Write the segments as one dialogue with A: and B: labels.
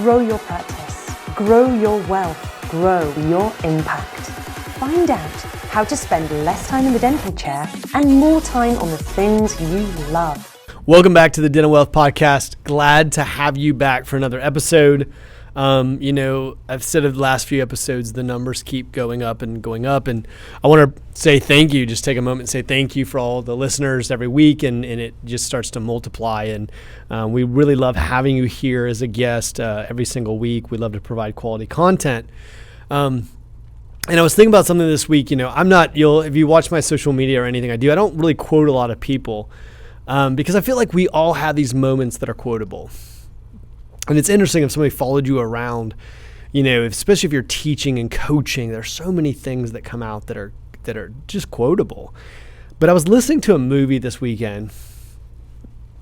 A: Grow your practice, grow your wealth, grow your impact. Find out how to spend less time in the dental chair and more time on the things you love.
B: Welcome back to the Dental Wealth Podcast. Glad to have you back for another episode. I've said of the last few episodes, the numbers keep going up, and I want to say thank you. Just take a moment and say thank you for all the listeners every week, and it just starts to multiply. And we really love having you here as a guest every single week. We love to provide quality content. And I was thinking about something this week. If you watch my social media or anything I don't really quote a lot of people because I feel like we all have these moments that are quotable. And it's interesting if somebody followed you around, especially if you're teaching and coaching, there's so many things that come out that are just quotable. But I was listening to a movie this weekend,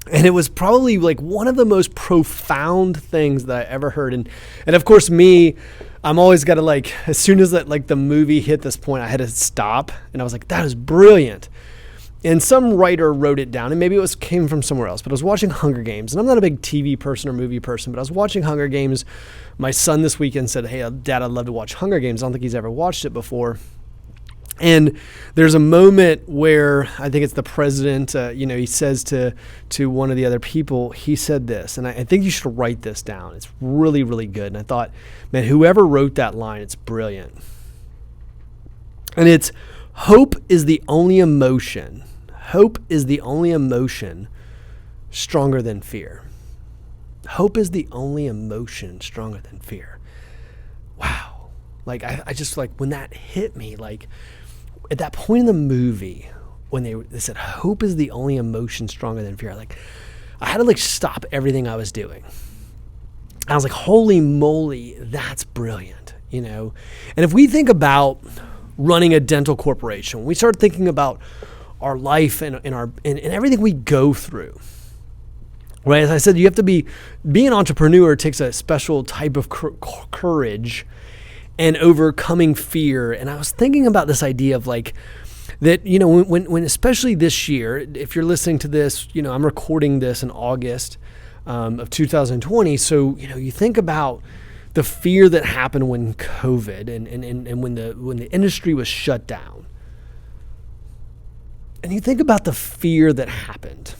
B: and it was probably like one of the most profound things that I ever heard. And of course I'm always got to as soon as the movie hit this point, I had to stop, and I was like, that is brilliant. And some writer wrote it down, and maybe came from somewhere else, but I was watching Hunger Games, and I'm not a big TV person or movie person, but I was watching Hunger Games. My son this weekend said, "Hey, Dad, I'd love to watch Hunger Games." I don't think he's ever watched it before. And there's a moment where I think it's the president, he says to one of the other people, he said this, and I think you should write this down. It's really, really good. And I thought, man, whoever wrote that line, it's brilliant. And it's, hope is the only emotion. Hope is the only emotion stronger than fear. Hope is the only emotion stronger than fear. Wow. I just when that hit me, at that point in the movie, when they said, hope is the only emotion stronger than fear, I had to stop everything I was doing. I was like, holy moly, that's brilliant, And if we think about running a dental corporation, we start thinking about our life and everything we go through, right? As I said, you have to be an entrepreneur takes a special type of courage and overcoming fear. And I was thinking about this idea of that, when especially this year, if you're listening to this, I'm recording this in August of 2020. So, you think about the fear that happened when COVID and when the industry was shut down. And you think about the fear that happened.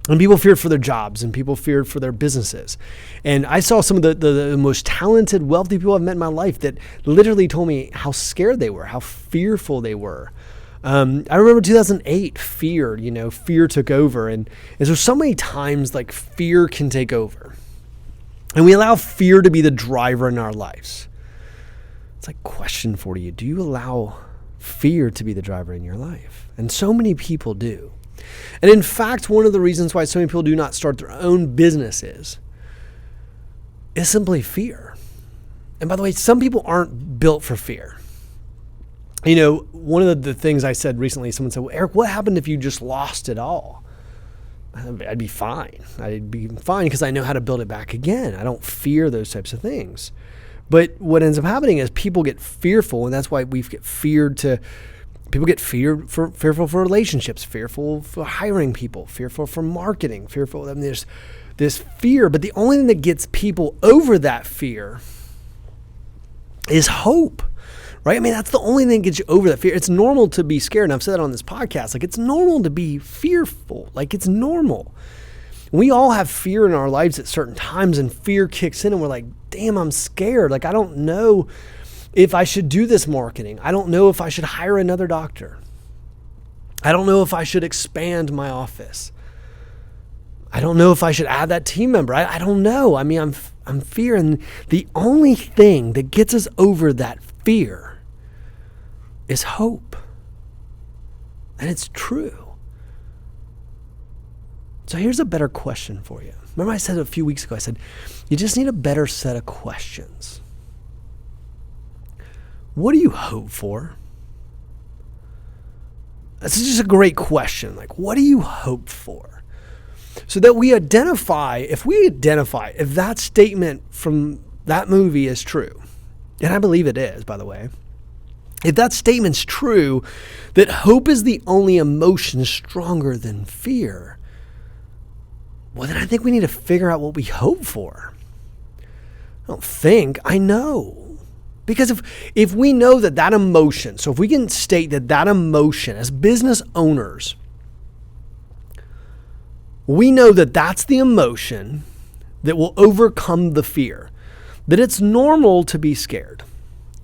B: And people feared for their jobs, and people feared for their businesses. And I saw some of the most talented, wealthy people I've met in my life that literally told me how scared they were, how fearful they were. I remember 2008, fear took over. And so many times fear can take over. And we allow fear to be the driver in our lives. It's question for you. Do you allow fear to be the driver in your life? And so many people do. And in fact, one of the reasons why so many people do not start their own businesses is simply fear. And by the way, some people aren't built for fear. One of the things I said recently, someone said, well, Eric, what happened if you just lost it all? I'd be fine. I'd be fine because I know how to build it back again. I don't fear those types of things. But what ends up happening is people get fearful, and that's why people get fearful for relationships, fearful for hiring people, fearful for marketing, fearful. There's this fear, but the only thing that gets people over that fear is hope, right? That's the only thing that gets you over that fear. It's normal to be scared, and I've said that on this podcast. It's normal to be fearful. It's normal. We all have fear in our lives at certain times, and fear kicks in, and we're like, damn, I'm scared. I don't know if I should do this marketing. I don't know if I should hire another doctor. I don't know if I should expand my office. I don't know if I should add that team member. I don't know. I'm fearing. The only thing that gets us over that fear is hope. And it's true. So here's a better question for you. Remember I said a few weeks ago, I said, you just need a better set of questions. What do you hope for? This is just a great question. What do you hope for? So that we identify if that statement from that movie is true, and I believe it is, by the way, if that statement's true, that hope is the only emotion stronger than fear, well, then I think we need to figure out what we hope for. don't think, I know. Because if we know that emotion, so if we can state that emotion as business owners, we know that that's the emotion that will overcome the fear, that it's normal to be scared.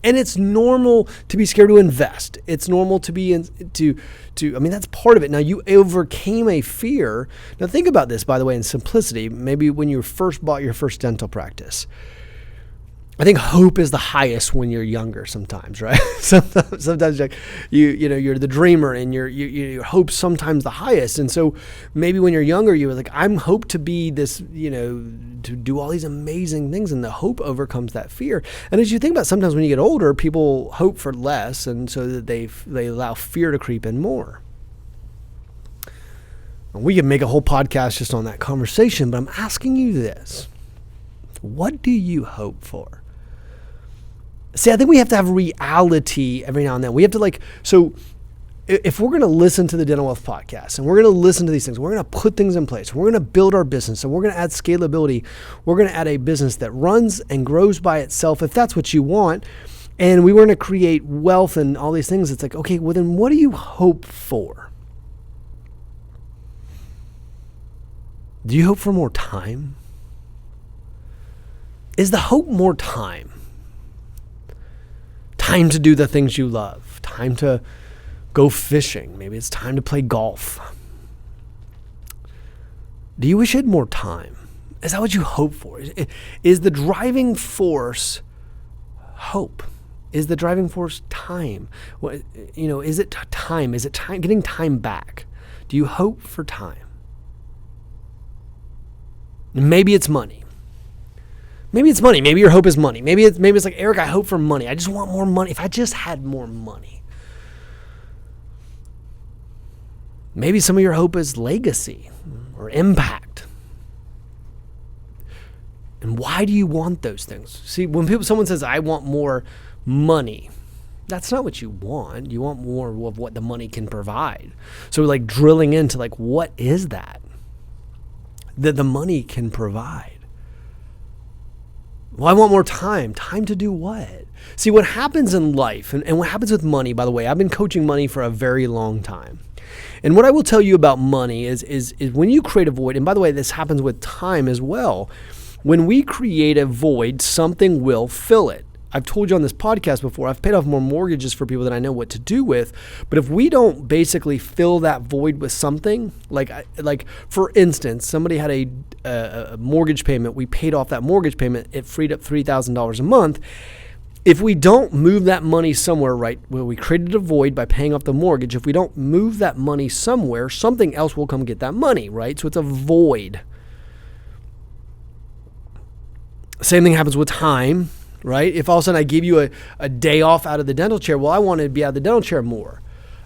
B: And it's normal to be scared to invest. It's normal to be that's part of it. Now, you overcame a fear. Now, think about this, by the way, in simplicity. Maybe when you first bought your first dental practice, I think hope is the highest when you're younger sometimes, right? sometimes you're the dreamer and your hope's sometimes the highest. And so maybe when you're younger, you were like, I'm hope to be this, to do all these amazing things, and the hope overcomes that fear. And as you think about, sometimes when you get older, people hope for less, and so that they allow fear to creep in more. And we could make a whole podcast just on that conversation, but I'm asking you this. What do you hope for? See, I think we have to have reality every now and then. We have to so if we're going to listen to the Dental Wealth podcast and we're going to listen to these things, we're going to put things in place, we're going to build our business, and we're going to add scalability, we're going to add a business that runs and grows by itself, if that's what you want, and we want to create wealth and all these things, it's like, okay, well then what do you hope for? Do you hope for more time? Is the hope more time? Time to do the things you love. Time to go fishing. Maybe it's time to play golf. Do you wish you had more time? Is that what you hope for? Is the driving force hope? Is the driving force time? Is it time? Is it time? Getting time back? Do you hope for time? Maybe it's money. Maybe it's money. Maybe your hope is money. Maybe it's like, Eric, I hope for money. I just want more money. If I just had more money. Maybe some of your hope is legacy or impact. And why do you want those things? See, when someone says, I want more money, that's not what you want. You want more of what the money can provide. So drilling into what is that the money can provide? Well, I want more time. Time to do what? See, what happens in life and what happens with money, by the way, I've been coaching money for a very long time. And what I will tell you about money is when you create a void, and by the way, this happens with time as well. When we create a void, something will fill it. I've told you on this podcast before, I've paid off more mortgages for people than I know what to do with. But if we don't basically fill that void with something, like for instance, somebody had a mortgage payment, we paid off that mortgage payment, it freed up $3,000 a month. If we don't move that money somewhere, right, where we created a void by paying off the mortgage, if we don't move that money somewhere, something else will come get that money, right? So it's a void. Same thing happens with time. Right? If all of a sudden I give you a day off out of the dental chair, well, I want to be out of the dental chair more.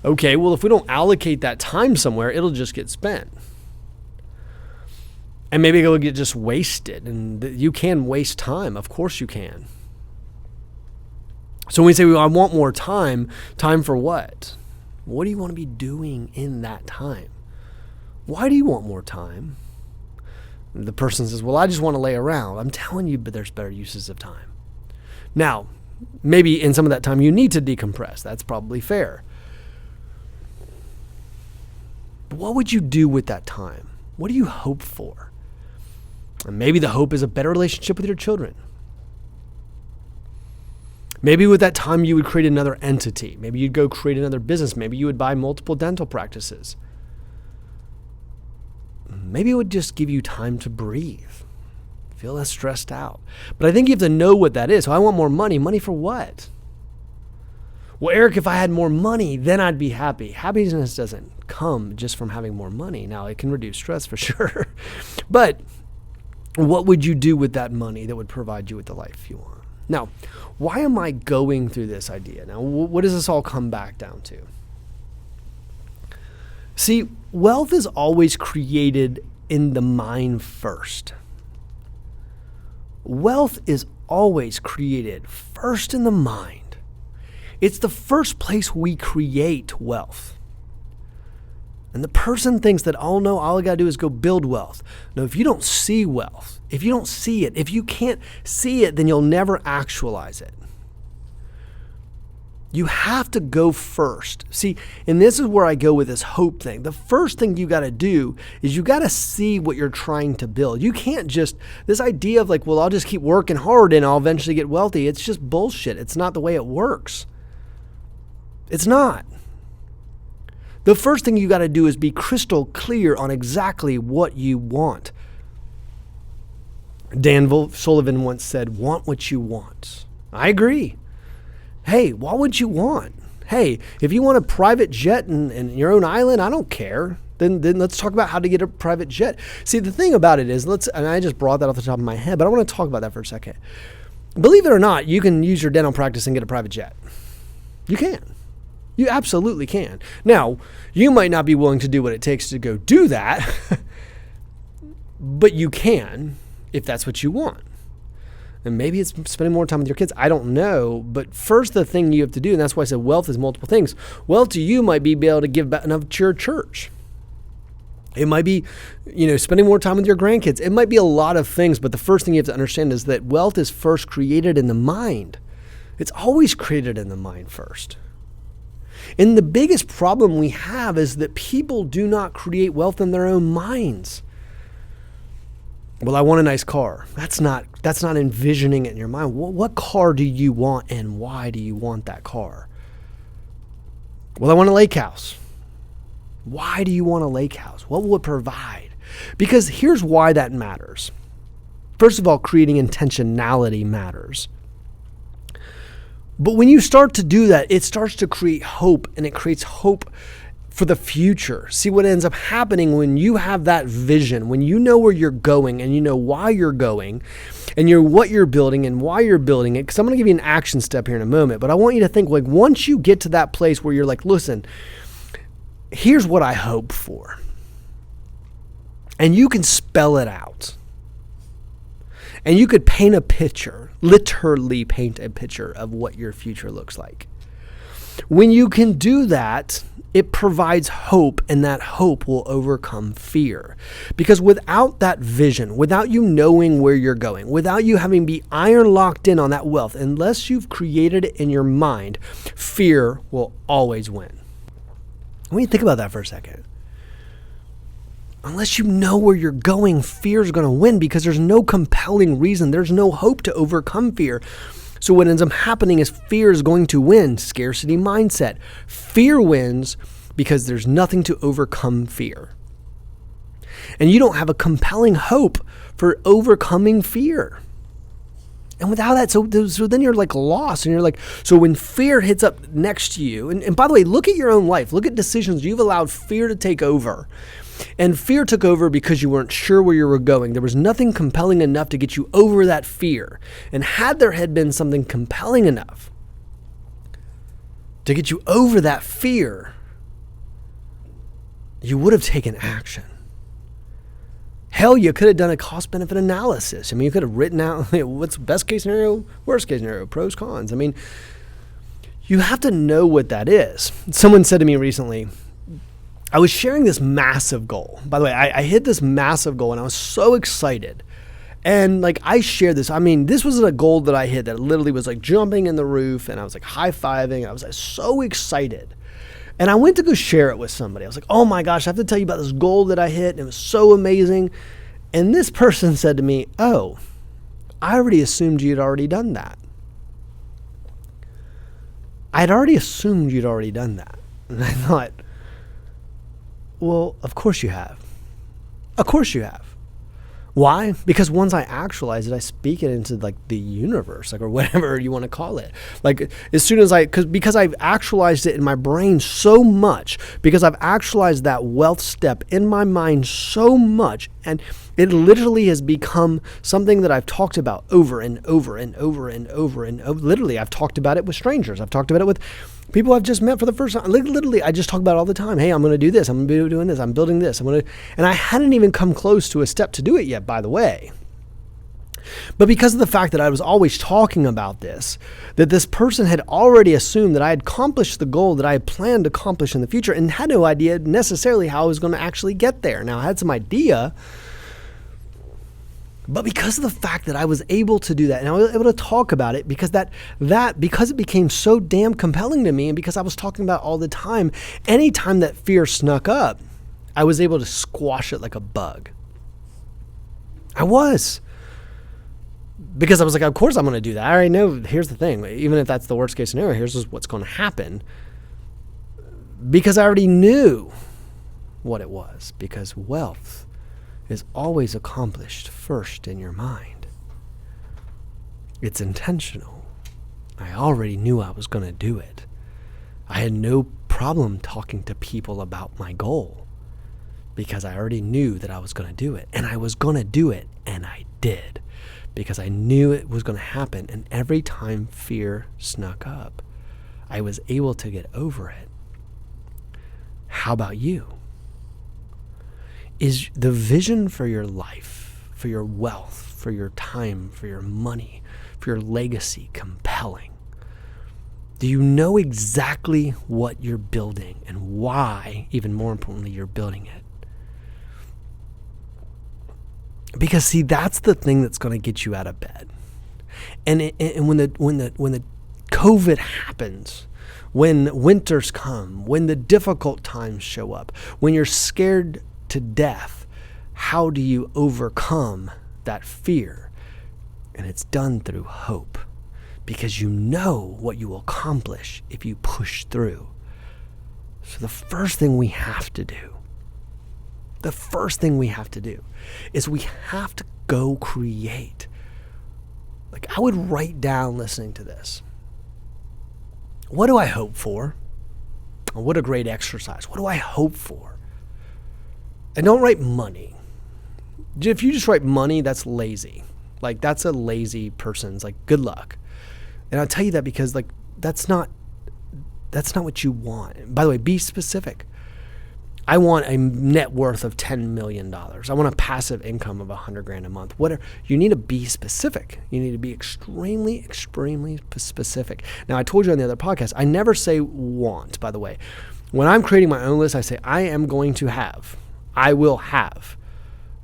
B: Okay, well, if we don't allocate that time somewhere, it'll just get spent. And maybe it'll get just wasted. And you can waste time. Of course you can. So when we say, well, I want more time, time for what? What do you want to be doing in that time? Why do you want more time? The person says, well, I just want to lay around. I'm telling you, but there's better uses of time. Now, maybe in some of that time you need to decompress. That's probably fair. But what would you do with that time? What do you hope for? And maybe the hope is a better relationship with your children. Maybe with that time you would create another entity. Maybe you'd go create another business. Maybe you would buy multiple dental practices. Maybe it would just give you time to breathe. Feel less stressed out. But I think you have to know what that is. So I want more money. Money for what? Well, Eric, if I had more money, then I'd be happy. Happiness doesn't come just from having more money. Now, it can reduce stress for sure. But what would you do with that money that would provide you with the life you want? Now, why am I going through this idea? Now, what does this all come back down to? See, wealth is always created in the mind first. Wealth is always created first in the mind. It's the first place we create wealth. And the person thinks that, oh no, all I got to do is go build wealth. No, if you don't see wealth, if you don't see it, if you can't see it, then you'll never actualize it. You have to go first. See, and this is where I go with this hope thing. The first thing you got to do is you got to see what you're trying to build. You can't just, this idea of like, well, I'll just keep working hard and I'll eventually get wealthy. It's just bullshit. It's not the way it works. It's not. The first thing you got to do is be crystal clear on exactly what you want. Dan Sullivan once said, want what you want. I agree. Hey, what would you want? Hey, if you want a private jet and your own island, I don't care. Then let's talk about how to get a private jet. See, the thing about it is, and I just brought that off the top of my head, but I want to talk about that for a second. Believe it or not, you can use your dental practice and get a private jet. You can. You absolutely can. Now, you might not be willing to do what it takes to go do that, but you can if that's what you want. And maybe it's spending more time with your kids. I don't know. But first, the thing you have to do, and that's why I said wealth is multiple things. Wealth to you might be able to give back enough to your church. It might be, spending more time with your grandkids. It might be a lot of things. But the first thing you have to understand is that wealth is first created in the mind. It's always created in the mind first. And the biggest problem we have is that people do not create wealth in their own minds. Well, I want a nice car. That's not envisioning it in your mind. What car do you want and why do you want that car? Well, I want a lake house. Why do you want a lake house? What will it provide? Because here's why that matters. First of all, creating intentionality matters. But when you start to do that, it starts to create hope, and it creates hope for the future. See, what ends up happening when you have that vision, when you know where you're going and you know why you're going and what you're building and why you're building it, because I'm going to give you an action step here in a moment, but I want you to think like once you get to that place where you're like, listen, here's what I hope for. And you can spell it out. And you could paint a picture, literally paint a picture of what your future looks like. When you can do that, it provides hope, and that hope will overcome fear. Because without that vision, without you knowing where you're going, without you having be iron locked in on that wealth, unless you've created it in your mind, fear will always win. When you think about that for a second, unless you know where you're going, fear is going to win because there's no compelling reason. There's no hope to overcome fear. So what ends up happening is fear is going to win. Scarcity mindset. Fear wins because there's nothing to overcome fear. And you don't have a compelling hope for overcoming fear. And without that, so then you're like lost, and you're like, so when fear hits up next to you, and by the way, look at your own life. Look at decisions you've allowed fear to take over. And fear took over because you weren't sure where you were going. There was nothing compelling enough to get you over that fear. And had there had been something compelling enough to get you over that fear, you would have taken action. Hell, you could have done a cost-benefit analysis. I mean, you could have written out what's best case scenario, worst case scenario, pros, cons. I mean, you have to know what that is. Someone said to me recently, I was sharing this massive goal. By the way, I hit this massive goal and I was so excited. And like I shared this, I mean, this was a goal that I hit that literally was like jumping in the roof, and I was like high-fiving. I was like so excited. And I went to go share it with somebody. I was like, oh my gosh, I have to tell you about this goal that I hit. And it was so amazing. And this person said to me, oh, I already assumed you'd already done that. I'd already assumed you'd already done that. And I thought, well, of course you have. Of course you have. Why? Because once I actualize it, I speak it into like the universe, like, or whatever you want to call it. Like as soon as because I've actualized it in my brain so much, because I've actualized that wealth step in my mind so much, and it literally has become something that I've talked about over and over and over and over and over. Literally, I've talked about it with strangers. I've talked about it with people I've just met for the first time. Literally, I just talk about it all the time. Hey, I'm going to do this. I'm going to be doing this. I'm building this. And I hadn't even come close to a step to do it yet, by the way. But because of the fact that I was always talking about this, that this person had already assumed that I had accomplished the goal that I had planned to accomplish in the future and had no idea necessarily how I was going to actually get there. Now, I had some idea, but because of the fact that I was able to do that and I was able to talk about it, because because it became so damn compelling to me and because I was talking about it all the time, anytime that fear snuck up, I was able to squash it like a bug. I was. Because I was like, of course I'm going to do that. I already know, here's the thing, even if that's the worst case scenario, here's what's going to happen. Because I already knew what it was. Because wealth is always accomplished first in your mind. It's intentional. I already knew I was going to do it. I had no problem talking to people about my goal because I already knew that I was going to do it. And I was going to do it, and I did. Because I knew it was going to happen. And every time fear snuck up, I was able to get over it. How about you? Is the vision for your life, for your wealth, for your time, for your money, for your legacy compelling? Do you know exactly what you're building and why, even more importantly, you're building it? Because see, that's the thing that's going to get you out of bed. And when the COVID happens, when winters come, when the difficult times show up, when you're scared to death, how do you overcome that fear? And it's done through hope, because you know what you will accomplish if you push through. So the first thing we have to do is we have to go create. Like, I would write down listening to this. What do I hope for? Oh, what a great exercise. What do I hope for? And don't write money. If you just write money, that's lazy. Like, that's a lazy person's, like, good luck. And I'll tell you that because, like, that's not what you want. By the way, be specific. I want a net worth of $10 million. I want a passive income of $100,000 a month. Whatever. You need to be specific. You need to be extremely, extremely specific. Now, I told you on the other podcast, I never say want, by the way. When I'm creating my own list, I say, I am going to have. I will have.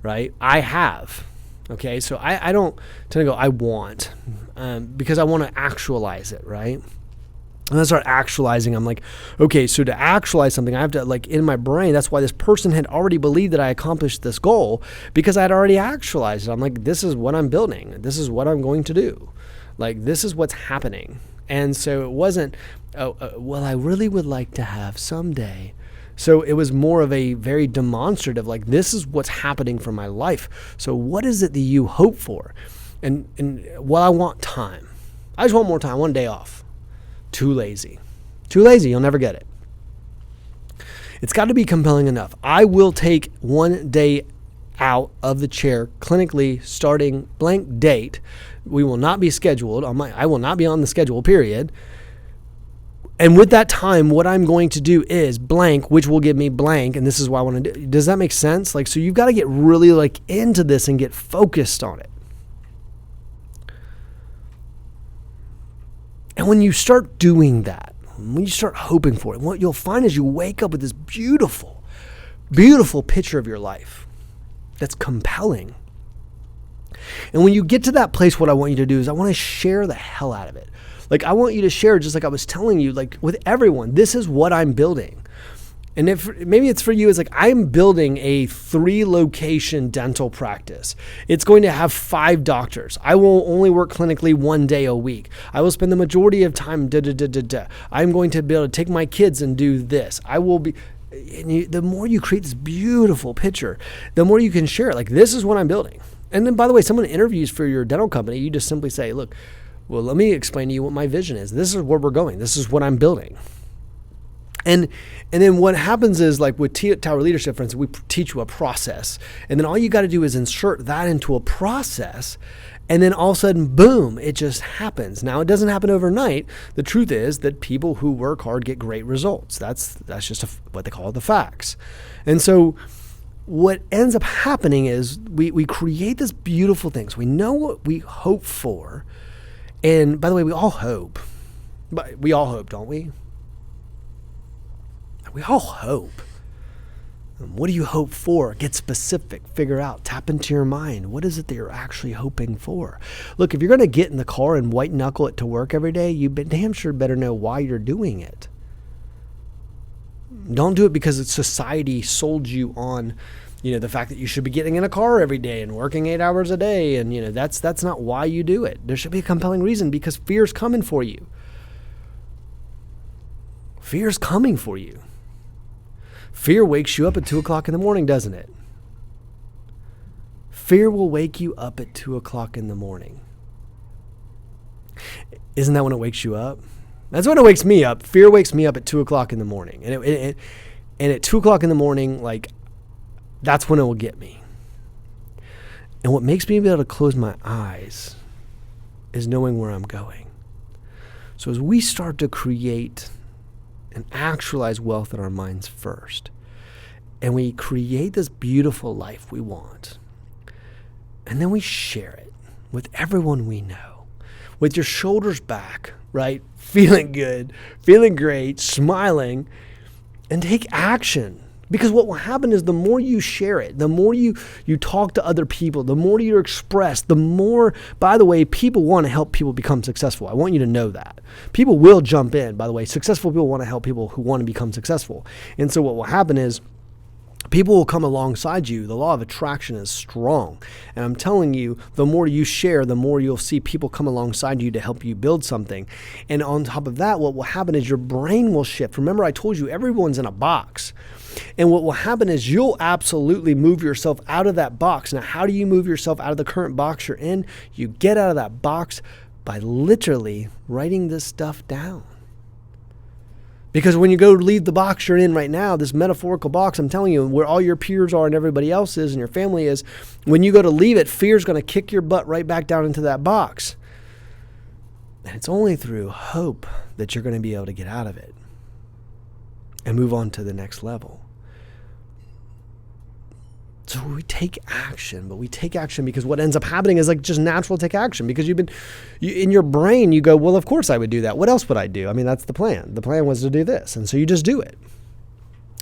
B: Right? I have. Okay? So I don't tend to go, I want. Because I want to actualize it, right? And I start actualizing. I'm like, okay, so to actualize something, I have to, like, in my brain, that's why this person had already believed that I accomplished this goal, because I had already actualized it. I'm like, this is what I'm building. This is what I'm going to do. Like, this is what's happening. And so it wasn't, well, I really would like to have someday. So it was more of a very demonstrative, like, this is what's happening for my life. So what is it that you hope for? And well, I want time. I just want more time. I want a day off. Too lazy. You'll never get it. It's got to be compelling enough. I will take one day out of the chair clinically starting blank date. We will not be scheduled. I will not be on the schedule, period. And with that time, what I'm going to do is blank, which will give me blank. And this is what I want to do. Does that make sense? Like, so you've got to get really, like, into this and get focused on it. And when you start doing that, when you start hoping for it, what you'll find is you wake up with this beautiful, beautiful picture of your life that's compelling. And when you get to that place, what I want you to do is I want to share the hell out of it. Like, I want you to share, just like I was telling you, like, with everyone, this is what I'm building. And if maybe it's for you, it's like, I'm building a 3-location dental practice. It's going to have 5 doctors. I will only work clinically 1 day a week. I will spend the majority of time I'm going to be able to take my kids and do this. I will be, and the more you create this beautiful picture, the more you can share it. Like, this is what I'm building. And then, by the way, someone interviews for your dental company, you just simply say, look, well, let me explain to you what my vision is. This is where we're going. This is what I'm building. And then what happens is, like with Tower Leadership, for instance, we teach you a process. And then all you got to do is insert that into a process. And then all of a sudden, boom, it just happens. Now, it doesn't happen overnight. The truth is that people who work hard get great results. That's just what they call the facts. And so what ends up happening is we create this beautiful things. We know what we hope for. And by the way, we all hope. But we all hope, don't we? We all hope. What do you hope for? Get specific. Figure out. Tap into your mind. What is it that you're actually hoping for? Look, if you're going to get in the car and white knuckle it to work every day, you damn sure better know why you're doing it. Don't do it because society sold you on, the fact that you should be getting in a car every day and working 8 hours a day. And, that's not why you do it. There should be a compelling reason, because fear's coming for you. Fear's coming for you. Fear wakes you up at 2 o'clock in the morning, doesn't it? Fear will wake you up at 2 o'clock in the morning. Isn't that when it wakes you up? That's when it wakes me up. Fear wakes me up at 2 o'clock in the morning. And at 2 o'clock in the morning, that's when it will get me. And what makes me be able to close my eyes is knowing where I'm going. So as we start to create and actualize wealth in our minds first, and we create this beautiful life we want, and then we share it with everyone we know, with your shoulders back, right? Feeling good, feeling great, smiling, and take action. Because what will happen is the more you share it, the more you talk to other people, the more you express, the more, by the way, people want to help people become successful. I want you to know that. People will jump in, by the way. Successful people want to help people who want to become successful. And so what will happen is people will come alongside you. The law of attraction is strong. And I'm telling you, the more you share, the more you'll see people come alongside you to help you build something. And on top of that, what will happen is your brain will shift. Remember, I told you everyone's in a box. And what will happen is you'll absolutely move yourself out of that box. Now, how do you move yourself out of the current box you're in? You get out of that box by literally writing this stuff down. Because when you go leave the box you're in right now, this metaphorical box, I'm telling you, where all your peers are and everybody else is and your family is, when you go to leave it, fear's going to kick your butt right back down into that box. And it's only through hope that you're going to be able to get out of it and move on to the next level. So we take action, but we take action because what ends up happening is just natural take action, because in your brain, you go, well, of course I would do that. What else would I do? I mean, that's the plan. The plan was to do this. And so you just do it.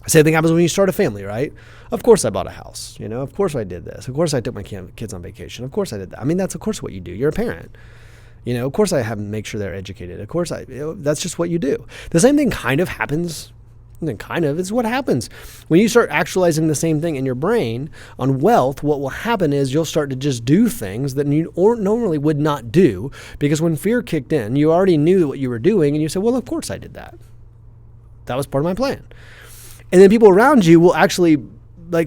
B: Same thing happens when you start a family, right? Of course I bought a house. Of course I did this. Of course I took my kids on vacation. Of course I did that. I mean, that's of course what you do. You're a parent. Of course I have to make sure they're educated. Of course that's just what you do. The same thing kind of happens. It's what happens when you start actualizing the same thing in your brain on wealth. What will happen is you'll start to just do things that you normally would not do, because when fear kicked in, you already knew what you were doing, and you said, well, of course I did that. That was part of my plan. And then people around you will actually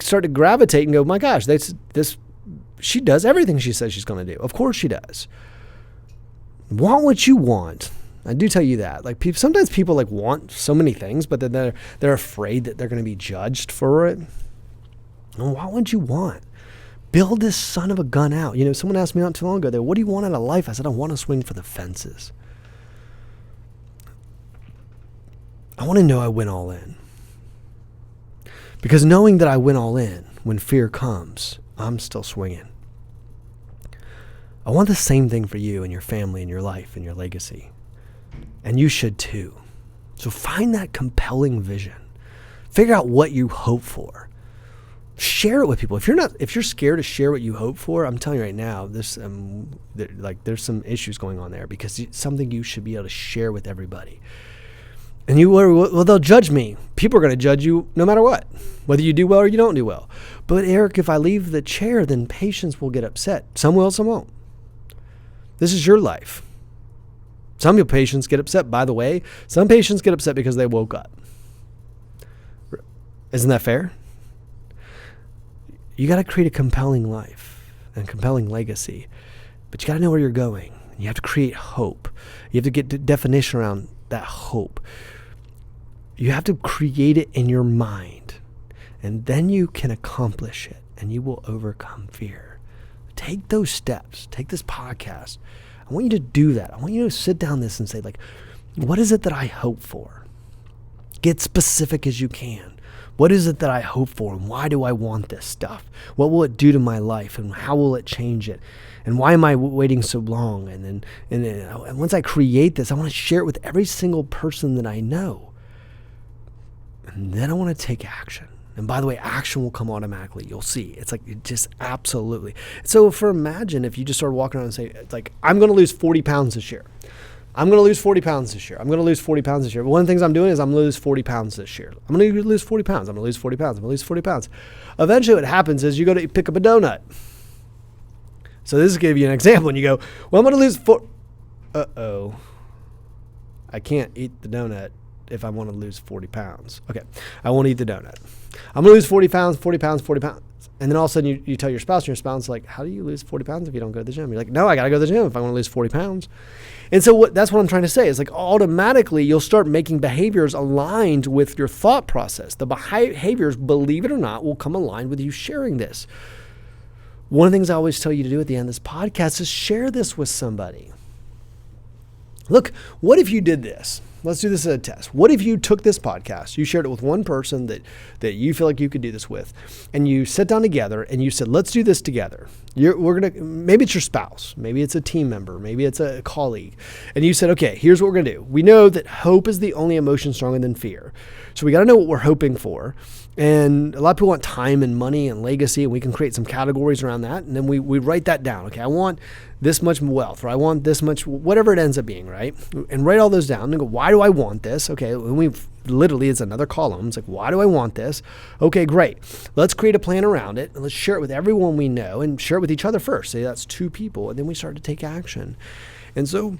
B: start to gravitate and go, my gosh, she does everything she says she's going to do. Of course she does. Want what you want. I do tell you that. Sometimes people want so many things, but then they're afraid that they're going to be judged for it. And what would you want? Build this son of a gun out. Someone asked me not too long ago, what do you want out of life? I said, I want to swing for the fences. I want to know I went all in. Because knowing that I went all in, when fear comes, I'm still swinging. I want the same thing for you and your family and your life and your legacy. And you should too. So find that compelling vision. Figure out what you hope for. Share it with people. If you're scared to share what you hope for, I'm telling you right now, there's some issues going on there, because it's something you should be able to share with everybody. And you worry, well, they'll judge me. People are going to judge you no matter what, whether you do well or you don't do well. But Eric, if I leave the chair, then patients will get upset. Some will, some won't. This is your life. Some patients get upset, by the way. Some patients get upset because they woke up. Isn't that fair? You got to create a compelling life and a compelling legacy, but you got to know where you're going. You have to create hope. You have to get the definition around that hope. You have to create it in your mind, and then you can accomplish it, and you will overcome fear. Take those steps. Take this podcast. I want you to do that. I want you to sit down this and say, what is it that I hope for? Get specific as you can. What is it that I hope for, and why do I want this stuff? What will it do to my life, and how will it change it? And why am I waiting so long? And once I create this, I want to share it with every single person that I know. And then I want to take action. And by the way, action will come automatically. You'll see. It's like, it just absolutely. So imagine if you just started walking around and say, it's like, I'm going to lose 40 pounds this year. I'm going to lose 40 pounds this year. I'm going to lose 40 pounds this year. But one of the things I'm doing is I'm going to lose 40 pounds this year. I'm going to lose 40 pounds. I'm going to lose 40 pounds. I'm going to lose 40 pounds. Eventually what happens is you go to pick up a donut. So this is going to give you an example. And you go, well, I'm going to lose I can't eat the donut if I want to lose 40 pounds. Okay, I won't eat the donut. I'm going to lose 40 pounds, 40 pounds, 40 pounds. And then all of a sudden you tell your spouse, and your spouse is like, how do you lose 40 pounds if you don't go to the gym? You're like, no, I got to go to the gym if I want to lose 40 pounds. And so that's what I'm trying to say is like automatically you'll start making behaviors aligned with your thought process. The behaviors, believe it or not, will come aligned with you sharing this. One of the things I always tell you to do at the end of this podcast is share this with somebody. Look, what if you did this? Let's do this as a test. What if you took this podcast, you shared it with one person that you feel like you could do this with, and you sit down together and you said, let's do this together. Maybe it's your spouse, maybe it's a team member, maybe it's a colleague. And you said, okay, here's what we're going to do. We know that hope is the only emotion stronger than fear. So we got to know what we're hoping for. And a lot of people want time and money and legacy, and we can create some categories around that. And then we write that down. Okay, I want this much wealth, or I want this much, whatever it ends up being, right? And write all those down and go, why do I want this? Okay, and it's another column. It's like, why do I want this? Okay, great. Let's create a plan around it, and let's share it with everyone we know, and share it with each other first. Say that's 2 people, and then we start to take action. And so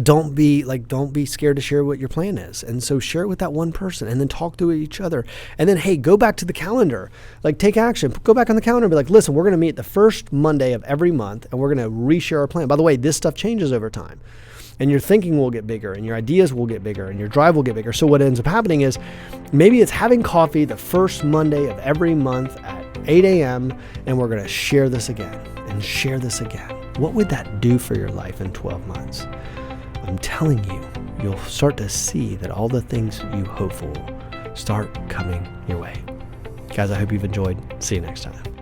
B: don't be scared to share what your plan is. And so share it with that one person, and then talk to each other. And then, hey, go back to the calendar, like take action, go back on the calendar and be like, listen, we're going to meet the first Monday of every month, and we're going to reshare our plan. By the way, this stuff changes over time, and your thinking will get bigger, and your ideas will get bigger, and your drive will get bigger. So what ends up happening is maybe it's having coffee the first Monday of every month at 8 a.m. and we're going to share this again and share this again. What would that do for your life in 12 months? I'm telling you, you'll start to see that all the things you hope for start coming your way. Guys, I hope you've enjoyed. See you next time.